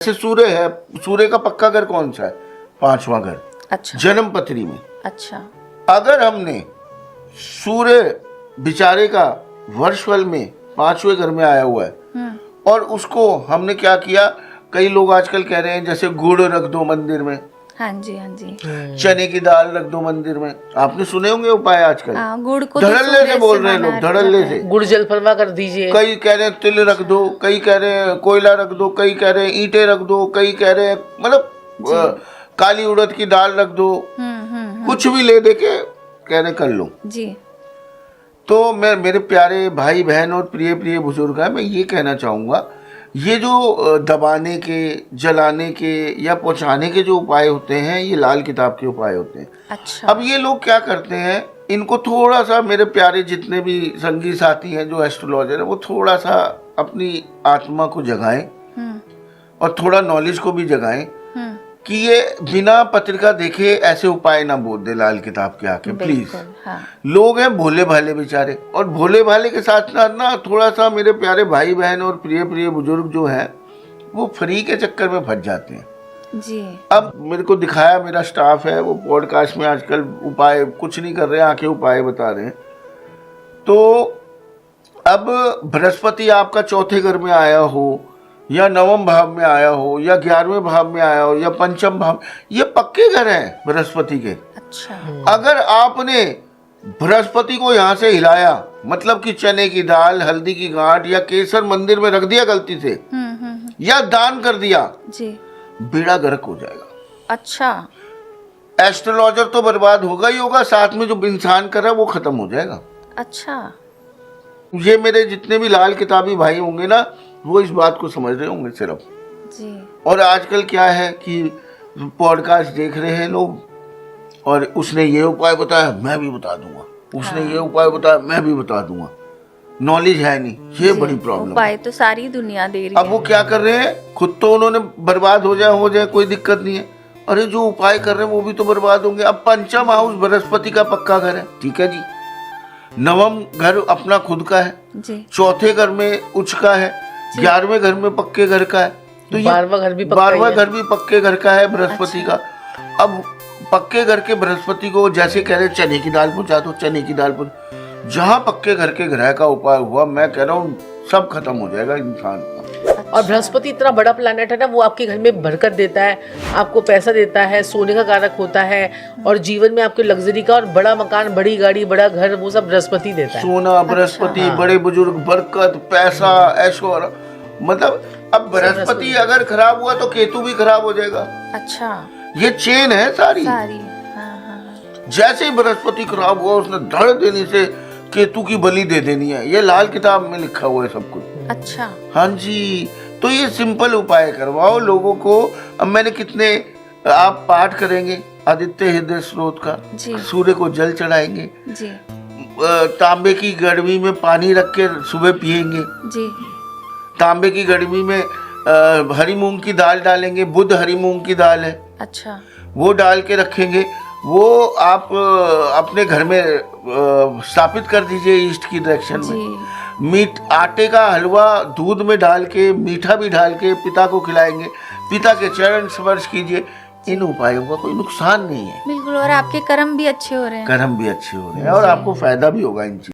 जैसे सूर्य है, सूर्य का पक्का घर कौन सा है? पांचवा घर। अच्छा जन्म पत्री में। अच्छा। अगर हमने सूर्य बेचारे का वर्षफल में पांचवें घर में आया हुआ है और उसको हमने क्या किया, कई लोग आजकल कह रहे हैं जैसे गुड़ रख दो मंदिर में, हाँ जी हाँ जी। चने की दाल रख दो मंदिर में, आपने सुने होंगे उपाय आजकल। गुड़ को तो धड़ल्ले सूर्य से बोल से रहे हैं माना लोग, धड़ल्ले से। गुड़ जलफरमा कर दीजिए। कई कह रहे हैं तिल रख दो, कई कह रहे हैं कोयला रख दो, कई कह रहे हैं ईंटें रख दो, कई कह रहे हैं मतलब काली उड़द की दाल रख दो, कुछ भी ले दे के कह रहे कर लो जी। तो मैं, मेरे प्यारे भाई बहन और प्रिय प्रिय बुजुर्ग हैं, मैं ये कहना चाहूँगा, ये जो दबाने के, जलाने के या पहुँचाने के जो उपाय होते हैं, ये लाल किताब के उपाय होते हैं। अच्छा। अब ये लोग क्या करते हैं, इनको थोड़ा सा, मेरे प्यारे जितने भी संगी साथी हैं जो एस्ट्रोलॉजर है, वो थोड़ा सा अपनी आत्मा को जगाएं और थोड़ा नॉलेज को भी जगाएं कि ये बिना पत्रिका देखे ऐसे उपाय ना बोल दे लाल किताब के आके, प्लीज। हाँ। लोग हैं भोले भाले बेचारे, और भोले भाले के साथ साथ ना थोड़ा सा मेरे प्यारे भाई बहन और प्रिय प्रिय बुजुर्ग जो हैं, वो फ्री के चक्कर में फंस जाते हैं जी। अब मेरे को दिखाया, मेरा स्टाफ है वो पॉडकास्ट में आजकल उपाय कुछ नहीं कर रहे हैं, आके उपाय बता रहे हैं। तो अब बृहस्पति आपका चौथे घर में आया हो या नवम भाव में आया हो या 11वें भाव में आया हो या पंचम भाव, ये पक्के घर हैं बृहस्पति के। अच्छा। अगर आपने बृहस्पति को यहाँ से हिलाया, मतलब कि चने की दाल, हल्दी की गांठ या केसर मंदिर में रख दिया गलती से या दान कर दिया जी, बेड़ा गर्क हो जाएगा। अच्छा। एस्ट्रोलॉजर तो बर्बाद होगा ही होगा, साथ में जो इंसान कर रहा है वो खत्म हो जाएगा। अच्छा। ये मेरे जितने भी लाल किताबी भाई होंगे ना, वो इस बात को समझ रहे होंगे सिर्फ जी। और आजकल क्या है कि पॉडकास्ट देख रहे हैं लोग और उसने ये उपाय बताया मैं भी बता दूंगा, उसने ये उपाय बताया मैं भी बता दूंगा, नॉलेज है नहीं, ये बड़ी प्रॉब्लम। उपाय तो सारी दुनिया दे रही अब वो क्या कर रहे हैं, खुद तो उन्होंने बर्बाद हो जाए कोई दिक्कत नहीं है, अरे जो उपाय कर रहे हैं वो भी तो बर्बाद होंगे। अब पंचम हाउस बृहस्पति का पक्का घर है, ठीक है जी, नवम घर अपना खुद का है जी, चौथे घर में उच्च का है, 11वें घर में पक्के घर का है, तो ये 12वां घर भी पक्का 12वां घर भी पक्के घर का है बृहस्पति का। अब पक्के घर के बृहस्पति को जैसे कह रहे चने की दाल पहुंचा दो, चने की दाल पहुंचा, जहाँ पक्के घर के ग्रह का उपाय हुआ, मैं कह रहा हूँ सब खत्म हो जाएगा इंसान का। और बृहस्पति इतना बड़ा प्लैनेट है ना, वो आपके घर में बरकत देता है, आपको पैसा देता है, सोने का कारक होता है और जीवन में आपके लग्जरी का और बड़ा मकान, बड़ी गाड़ी, बड़ा घर, वो सब बृहस्पति देता है। सोना बृहस्पति, बड़े बुजुर्ग, बरकत, पैसा, ऐश्वर्य, मतलब अब बृहस्पति अगर खराब हुआ तो केतु भी खराब हो जाएगा। अच्छा। ये चेन है सारी। हाँ। जैसे ही बृहस्पति खराब हुआ उसने धड़ देने से केतु की बलि दे देनी है, ये लाल किताब में लिखा हुआ है सब कुछ। अच्छा। हाँ जी, तो ये सिंपल उपाय करवाओ लोगों को। अब मैंने कितने, आप पाठ करेंगे आदित्य हृदय स्रोत का, सूर्य को जल चढ़ाएंगे जी, तांबे की गड़वी में पानी रख के सुबह पिएंगे जी, तांबे की गड़वी में हरी मूंग की दाल डालेंगे, बुध हरी मूंग की दाल है, अच्छा, वो डाल के रखेंगे, वो आप अपने घर में स्थापित कर दीजिए ईस्ट की डायरेक्शन में। मीठ आटे का हलवा दूध में डाल के, मीठा भी डाल के पिता को खिलाएंगे, पिता के चरण स्पर्श कीजिए। इन उपायों का कोई नुकसान नहीं है, बिल्कुल, और आपके कर्म भी अच्छे हो रहे हैं, कर्म भी अच्छे हो रहे हैं और आपको फायदा भी होगा इन चीजों।